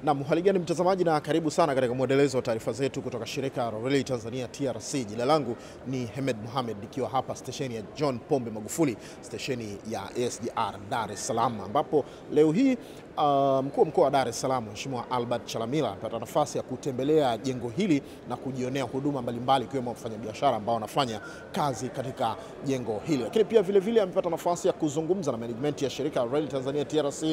Na hali gani mtazamaji, na karibu sana katika mwendelezo wa taarifa zetu kutoka shirika la reli Tanzania TRC. Jina langu ni Hemed Mohamed, nikiwa hapa stesheni ya John Pombe Magufuli, stesheni ya SGR Dar es Salaam, ambapo leo hii mkuu wa mkoa wa Dar es Salaam Mheshimiwa Albert Chalamila amepata nafasi ya kutembelea jengo hili na kujionea huduma mbalimbali, ikiwemo wafanyabiashara ambao wanafanya kazi katika jengo hili. Lakini pia vile amepata nafasi ya kuzungumza na management ya shirika la reli Tanzania TRC,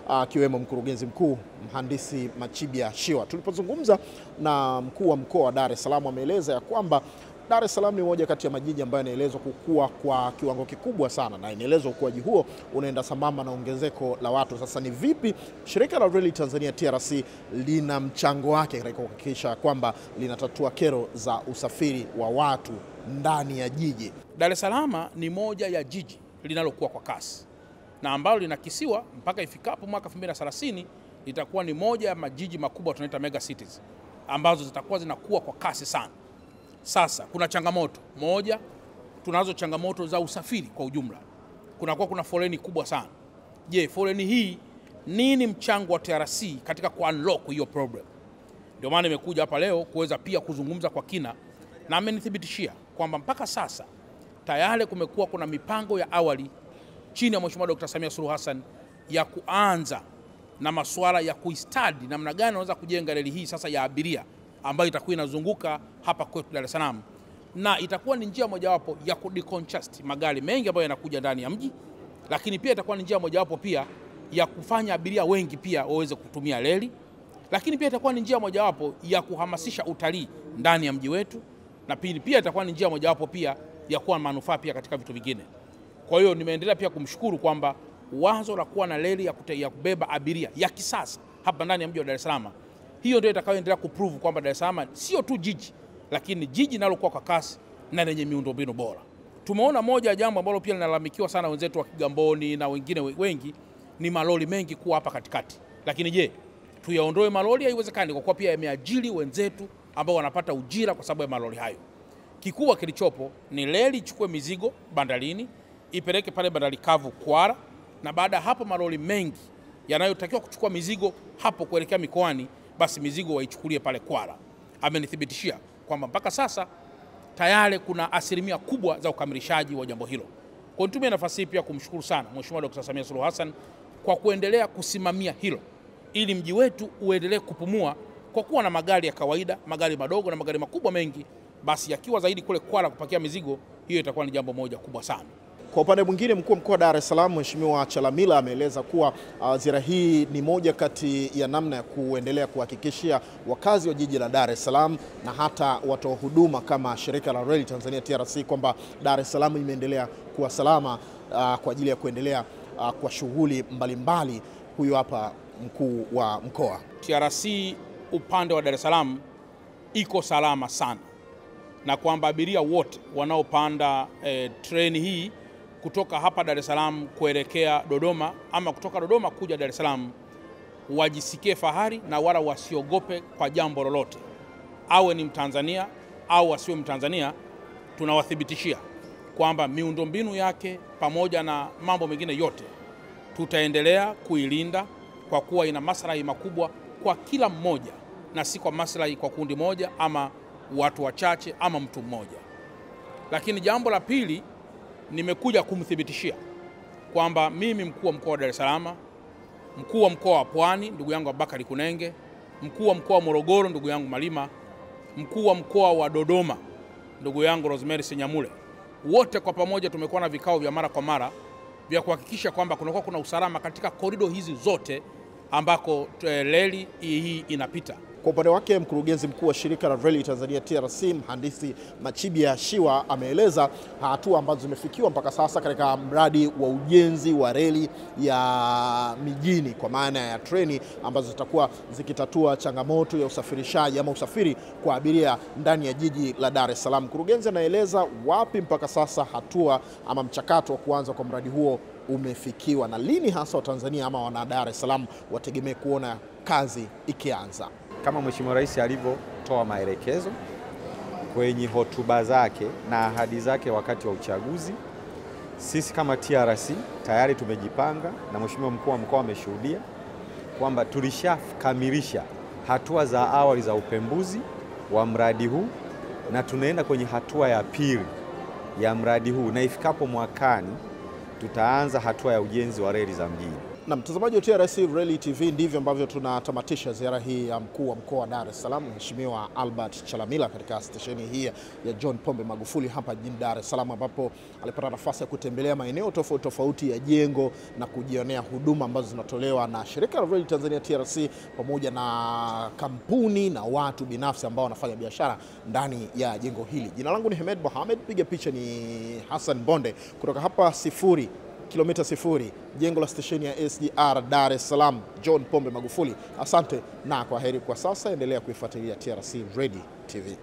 akiwemo mkurugenzi mkuu Mhandisi Machibia Shiwa. Tulipozungumza na mkuu wa mkoa wa Dar es Salaam, ameeleza ya kwamba Dar es Salaam ni moja kati ya majiji ambayo yanaelezwa kukua kwa kiwango kikubwa sana, na inaelezwa ukuaji huo unaenda sambamba na ongezeko la watu. Sasa ni vipi shirika la reli Tanzania TRC lina mchango wake katika kuhakikisha kwamba linatatua kero za usafiri wa watu ndani ya jiji? Dar es Salaam ni moja ya jiji linalokuwa kwa kasi na ambalo linakisiwa mpaka ifikapo mwaka 2030 litakuwa ni moja ya majiji makubwa tunaita mega cities ambazo zitakuwa zinakuwa kwa kasi sana. Sasa kuna changamoto moja, tunazo changamoto za usafiri kwa ujumla. Kuna foleni kubwa sana. Je, foleni hii nini mchango wa TRC katika ku-unlock hiyo problem? Ndio maana nimekuja hapa leo kuweza pia kuzungumza kwa kina, na amenithibitishia kwamba mpaka sasa tayari kumekuwa kuna mipango ya awali chini ya Mheshimiwa Dr. Samia Suluhu Hassan ya kuanza na masuala ya kuistadi namna gani wanaweza kujenga reli hii sasa ya abiria ambayo itakuwa inazunguka hapa kwetu Dar es Salaam, na itakuwa ni njia mojawapo ya kudecongestion magari mengi ambayo yanakuja ndani ya mji, lakini pia itakuwa ni njia mojawapo pia ya kufanya abiria wengi pia waweze kutumia reli, lakini pia itakuwa ni njia mojawapo ya kuhamasisha utalii ndani ya mji wetu, na pia itakuwa ni njia mojawapo pia ya kuwa manufaa pia katika vitu vingine. Kwa hiyo nimeendelea pia kumshukuru kwamba wazo la kuwa na reli ya kubeba abiria ya kisasa hapa ndani ya mji wa Dar es Salaam, hiyo ndio itakayoendelea kuprove kwamba Dar es Salaam sio tu jiji, lakini jiji linalokuwa kwa kasi na lenye miundombinu bora. Tumeona moja ya jambo ambalo pia linalalamikiwa sana wenzetu wa Kigamboni na wengine wengi ni malori mengi kuwa hapa katikati. Lakini je, tuyaondoe malori? Haiwezekani, kwa kuwa pia yameajiri wenzetu ambao wanapata ujira kwa sababu ya malori hayo. Kikubwa kilichopo ni reli ichukue mizigo bandarini, ipeleke pale bandari kavu Kwara, na baada ya hapo malori mengi yanayotakiwa kuchukua mizigo hapo kuelekea mikoani, basi mizigo waichukulie pale Kwara. Amenithibitishia kwamba mpaka sasa tayari kuna asilimia kubwa za ukamilishaji wa jambo hilo. Kwa nitumie nafasi hii pia kumshukuru sana Mheshimiwa Dr. Samia Suluhu Hassan kwa kuendelea kusimamia hilo, ili mji wetu uendelee kupumua kwa kuwa na magari ya kawaida, magari madogo na magari makubwa mengi, basi yakiwa zaidi kule Kwara kupakia mizigo, hiyo itakuwa ni jambo moja kubwa sana. Kwa upande mwingine, mkuu wa mkoa wa Dar es Salaam Mheshimiwa Chalamila ameeleza kuwa ziara hii ni moja kati ya namna ya kuendelea kuhakikishia wakazi wa jiji la Dar es Salaam na hata watoa huduma kama shirika la reli Tanzania TRC kwamba Dar es Salaam imeendelea kuwa salama kwa ajili ya kuendelea kwa shughuli mbalimbali. Huyu hapa mkuu wa mkoa. TRC upande wa Dar es Salaam iko salama sana, na kwamba abiria wote wanaopanda treni hii kutoka hapa Dar es Salaam kuelekea Dodoma ama kutoka Dodoma kuja Dar es Salaam wajisikie fahari na wala wasiogope kwa jambo lolote. Awe ni Mtanzania au asiwe Mtanzania, tunawathibitishia kwamba miundombinu yake pamoja na mambo mengine yote tutaendelea kuilinda, kwa kuwa ina maslahi makubwa kwa kila mmoja na si kwa maslahi kwa kundi moja ama watu wachache ama mtu mmoja. Lakini jambo la pili, nimekuja kumthibitishia kwamba mimi mkuu wa mkoa wa Dar es Salaam, mkuu wa mkoa wa Pwani ndugu yangu Abubakari Kunenge, mkuu wa mkoa wa Morogoro ndugu yangu Malima, mkuu wa mkoa wa Dodoma ndugu yangu Rosemary Senyamule, wote kwa pamoja tumekuwa na vikao vya mara kwa mara vya kuhakikisha kwamba kuna usalama katika korido hizi zote ambako reli hii inapita. Kwa upande wake, mkurugenzi mkuu wa shirika la reli Tanzania TRC Mhandisi Machibia Shiwa ameeleza hatua ambazo zimefikiwa mpaka sasa katika mradi wa ujenzi wa reli ya mijini, kwa maana ya treni ambazo zitakuwa zikitatua changamoto ya usafirishaji ama usafiri kwa abiria ndani ya jiji la Dar es Salaam. Mkurugenzi anaeleza wapi mpaka sasa hatua ama mchakato wa kuanza kwa mradi huo umefikiwa na lini hasa wa Tanzania ama wana Dar es Salaam wategemee kuona kazi ikianza. Kama Mheshimiwa Rais alivyotoa maelekezo kwenye hotuba zake na ahadi zake wakati wa uchaguzi, sisi kama TRC tayari tumejipanga na Mheshimiwa mkuu wa mkoa ameshuhudia kwamba tulishakamilisha hatua za awali za upembuzi wa mradi huu na tunaenda kwenye hatua ya pili ya mradi huu, na ifikapo mwakani tutaanza hatua ya ujenzi wa reli za mjini. Na mtazamaji wa TRC Reli TV, ndivyo ambavyo tunatamatisha ziara hii ya mkuu wa mkoa wa Dar es Salaam Mheshimiwa Albert Chalamila katika stesheni hii ya John Pombe Magufuli hapa jijini Dar es Salaam, ambapo alipata nafasi ya kutembelea maeneo tofauti tofauti ya jengo na kujionea huduma ambazo zinatolewa na shirika la Reli Tanzania TRC pamoja na kampuni na watu binafsi ambao wanafanya biashara ndani ya jengo hili. Jina langu ni Hemed Mohamed, piga picha ni Hassan Bonde kutoka hapa kilomita 0 jengo la stesheni ya SGR Dar es Salaam John Pombe Magufuli. Asante na kwa heri kwa sasa, endelea kuifuatilia TRC Reli TV.